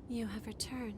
You have returned.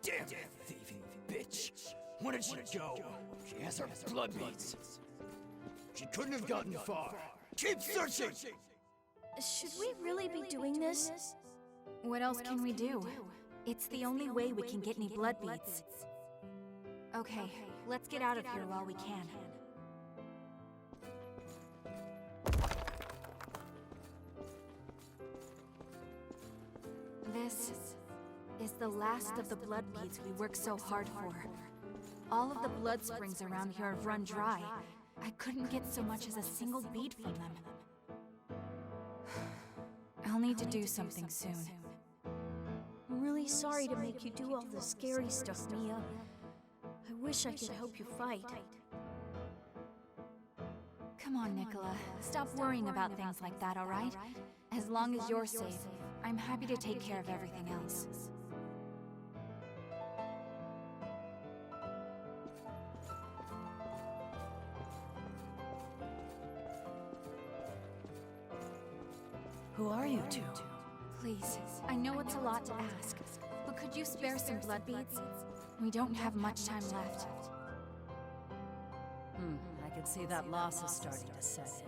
Damn that thieving bitch! Where did she go? She has her blood beads. She couldn't have gotten far. Keep searching! Should we really be doing this? What else can we do? It's the only way we can get any blood beads. Okay, let's get out of here while we can. This is the last of the blood beads we worked so hard for. All of the blood springs around here have run dry. I couldn't get so much as a single bead from them. I'll need to do something soon. I'm really sorry to make you do all the scary stuff, Mia. I wish I could help you fight. Come on, Nicola. Stop worrying about things like that, alright? As long as you're safe, I'm happy to take care of everything else. Who are you two? Please, I know it's a lot to ask, but could you spare some blood beads? We don't have much time left. I can see that loss is starting to set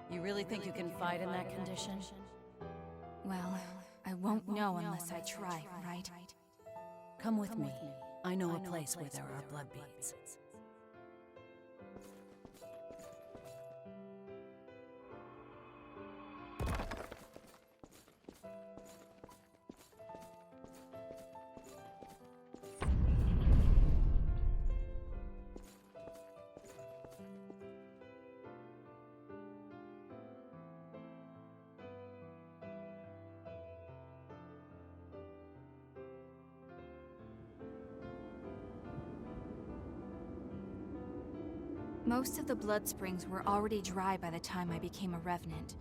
in. You really think you can fight in that condition? Well, I won't know unless I try, right? Come with me. I know a place where there are blood beads. Most of the blood springs were already dry by the time I became a revenant.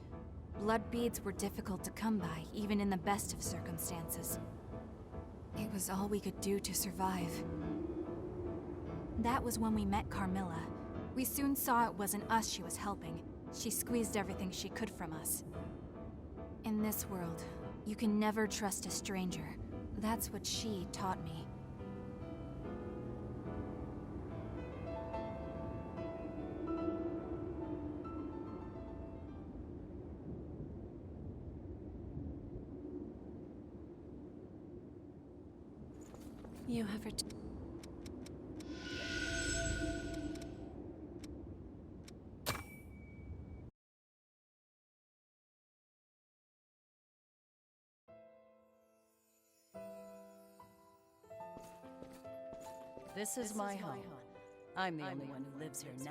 Blood beads were difficult to come by, even in the best of circumstances. It was all we could do to survive. That was when we met Carmilla. We soon saw it wasn't us she was helping. She squeezed everything she could from us. In this world, you can never trust a stranger. That's what she taught me. You have returned. This is my home. I'm the only one who lives here now,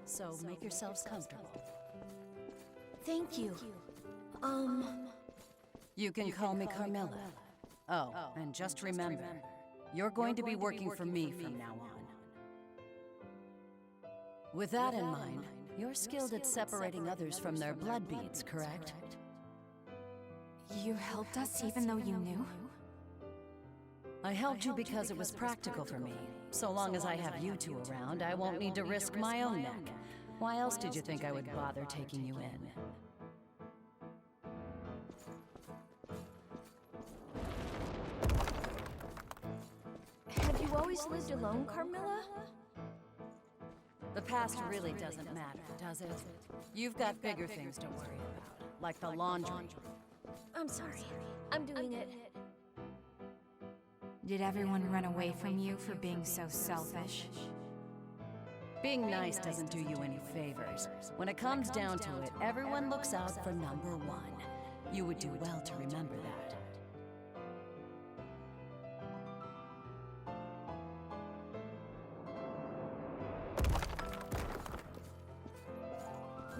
so make yourselves comfortable. Thank you. You can call me Carmilla. Oh, and just remember, you're going to be working for me from now on. With that in mind, you're skilled at separating others from their blood beads, correct? You helped us even though you knew? I helped you because it was practical for me. So long as I have you two around, I won't need to risk my own neck. Why else did you think I would bother taking you in? Have you always lived alone, Carmilla? The past really doesn't matter, does it? You've got bigger things to worry about, like the laundry. I'm sorry. I'm doing it. Did everyone run away from you for being so selfish? Being nice doesn't do you any favors. When it comes down to it, everyone looks out for number one. You would do well to remember that.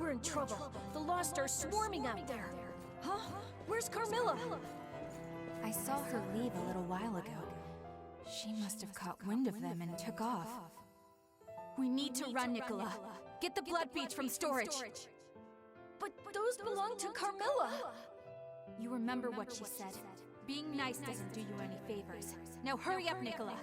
We're in trouble. The Lost are swarming out there. Huh? Where's Carmilla? I saw her leave a little while ago. She must have caught wind of them and took off. We need to run, Nicola. Get the blood beads from storage. But those belong to Carmilla! You remember what she said. Being nice doesn't do you any favors. Now hurry up, Nicola!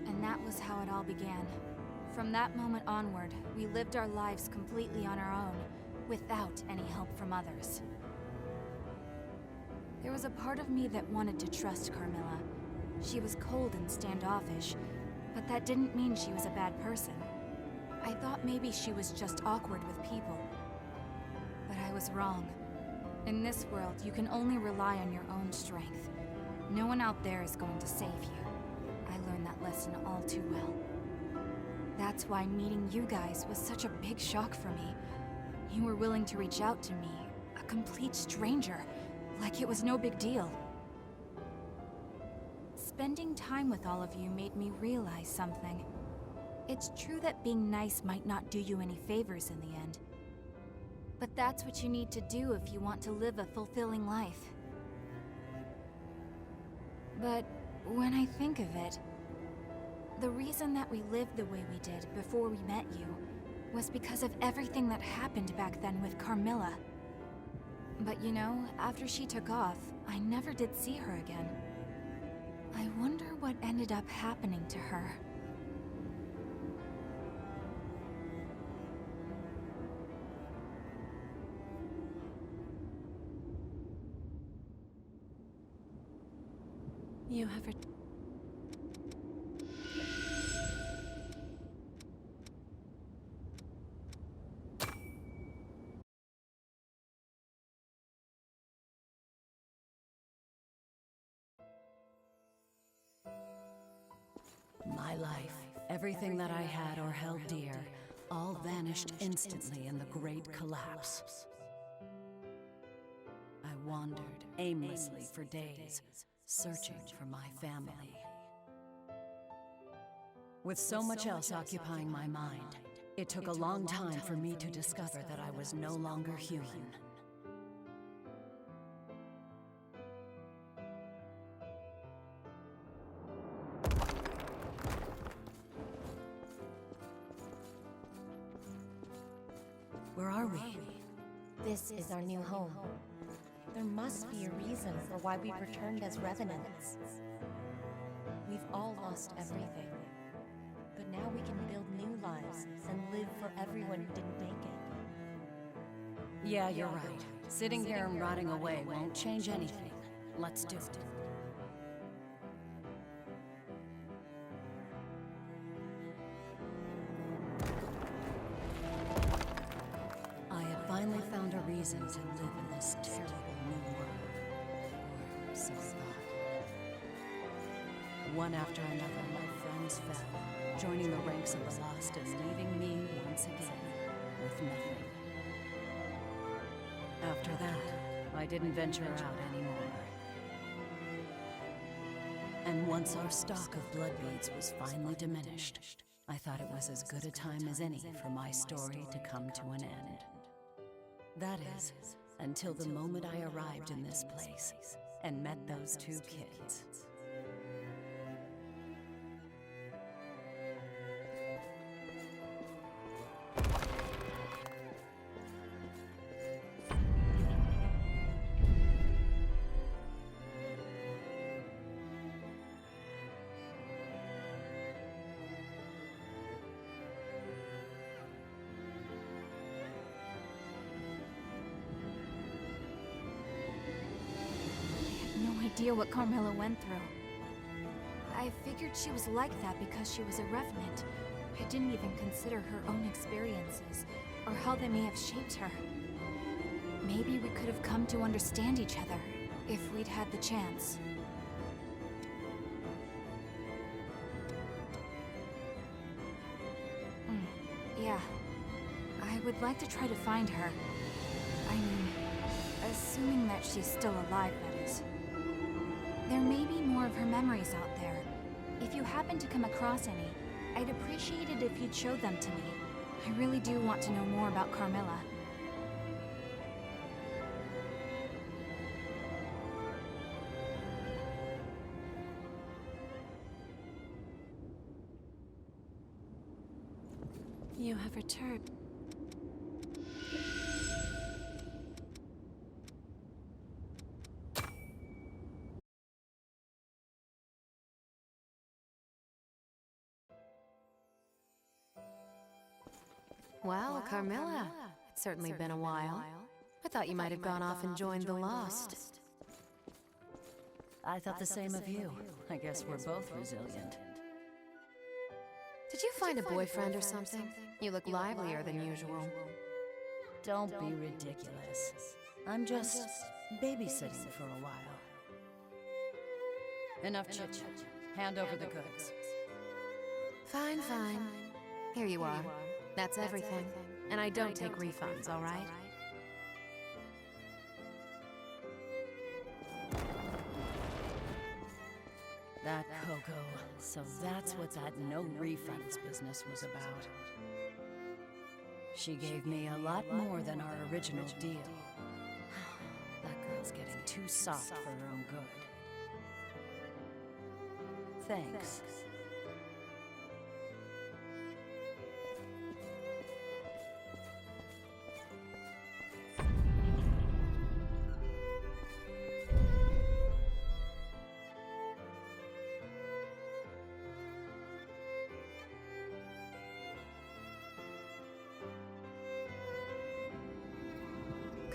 And that was how it all began. From that moment onward, we lived our lives completely on our own, without any help from others. There was a part of me that wanted to trust Carmilla. She was cold and standoffish, but that didn't mean she was a bad person. I thought maybe she was just awkward with people. But I was wrong. In this world, you can only rely on your own strength. No one out there is going to save you. I learned that lesson all too well. That's why meeting you guys was such a big shock for me. You were willing to reach out to me, a complete stranger, like it was no big deal. Spending time with all of you made me realize something. It's true that being nice might not do you any favors in the end. But that's what you need to do if you want to live a fulfilling life. But when I think of it, the reason that we lived the way we did before we met you was because of everything that happened back then with Carmilla. But you know, after she took off, I never did see her again. I wonder what ended up happening to her. You have My life, everything that I had or held dear, all vanished instantly in the great collapse. I wandered aimlessly for days, searching for my family. With so much else occupying my mind, it took a long time for me to discover that I was no longer human. Where are we? This is our new home. There must be a reason for why we've returned as revenants. We've all lost everything. But now we can build new lives and live for everyone who didn't make it. Yeah, you're right. Sitting here and rotting away won't change anything. Let's do it. I had finally found a reason to live in this terrible new world. Or so I thought. One after another, my friends fell, joining the ranks of the lost and leaving me once again with nothing. After that, I didn't venture out anymore. And once our stock of blood beads was finally diminished, I thought it was as good a time as any for my story to come to an end. That is, until the moment I arrived in this place and met those two kids. Idea what Carmilla went through. I figured she was like that because she was a revenant. I didn't even consider her own experiences, or how they may have shaped her. Maybe we could have come to understand each other, if we'd had the chance. Yeah. I would like to try to find her. I mean, assuming that she's still alive, that is. There may be more of her memories out there. If you happen to come across any, I'd appreciate it if you'd show them to me. I really do want to know more about Carmilla. You have returned. Well, Carmilla, it's certainly been a while. I thought you might have gone off and joined the Lost. I thought the same of you. I guess we're both resilient. Did you find a boyfriend or something? You look livelier than usual. Don't be ridiculous. I'm just babysitting for a while. Enough chit-chat. Hand over the goods. Fine, fine. Here you are. That's everything. And I don't take refunds, all right? That Coco. So that's what that no refunds business was about. She gave me a lot more than our original deal. That girl's getting too soft for her own good. Thanks.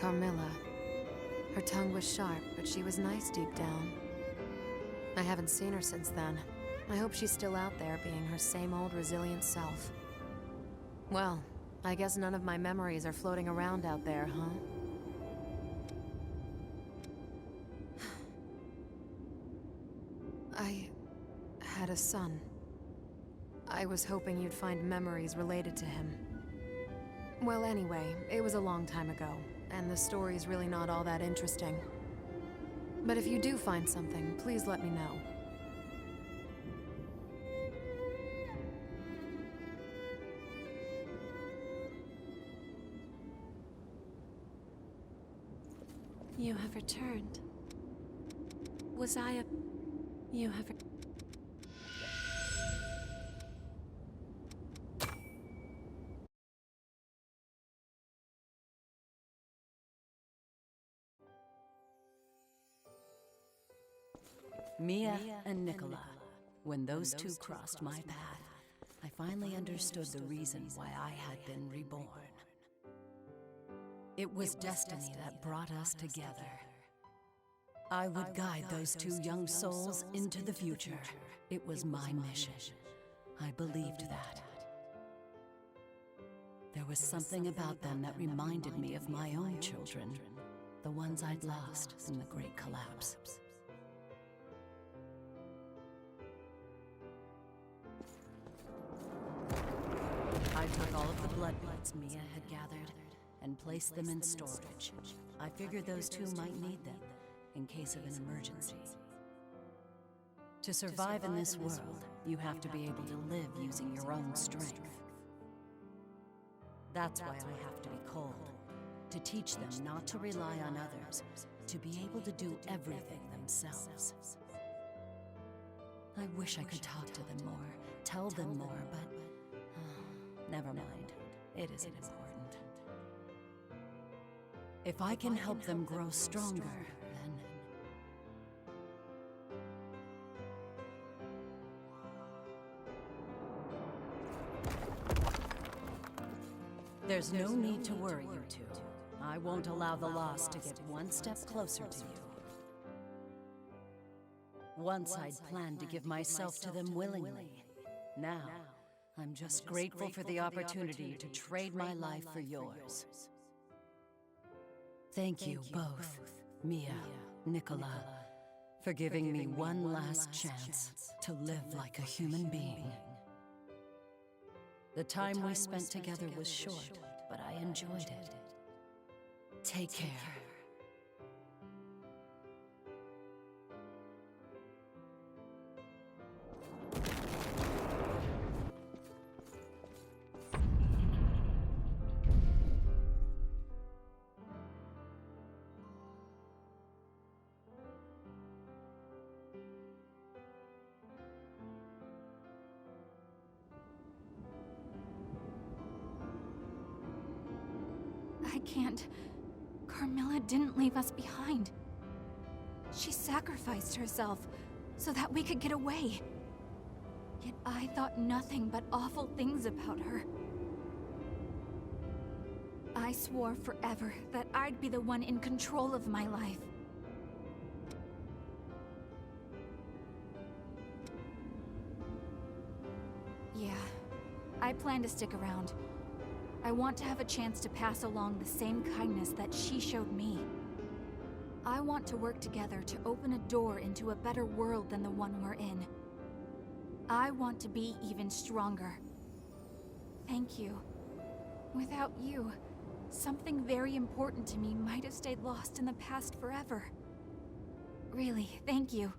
Carmilla. Her tongue was sharp, but she was nice deep down. I haven't seen her since then. I hope she's still out there being her same old resilient self. Well, I guess none of my memories are floating around out there, huh? I had a son. I was hoping you'd find memories related to him. Well, anyway, it was a long time ago, and the story's really not all that interesting. But if you do find something, please let me know. You have returned. Was I a... You have... Mia and Nicola. When those two crossed my path, I finally understood the reason why I had been reborn. It was destiny that brought us together. I would guide those two young souls into the future. It was my mission. I believed that. There was something about them that reminded me of my own children, the ones I'd lost in the Great Collapse. I took all of the blood beads Mia had gathered and placed them in storage. I figured those two might need them in case of an emergency. To survive in this world, you have to be able to live using your own strength. That's why I have to be cold, to teach them not to rely on others, to be able to do everything themselves. I wish I could talk to them more, tell them more, but never mind. It isn't important. If I can help them grow stronger, then... There's no need to worry, you two. I won't allow the lost to get one step closer to you. Once I'd planned to give myself to them willingly. Now, I'm just grateful for the opportunity to trade my life for yours. Thank you both, Mia, Nicola, for giving me one last chance to live like a human being. The time we spent together was short, but I enjoyed it. Take care. I can't. Carmilla didn't leave us behind. She sacrificed herself so that we could get away. Yet I thought nothing but awful things about her. I swore forever that I'd be the one in control of my life. Yeah, I plan to stick around. I want to have a chance to pass along the same kindness that she showed me. I want to work together to open a door into a better world than the one we're in. I want to be even stronger. Thank you. Without you, something very important to me might have stayed lost in the past forever. Really, thank you.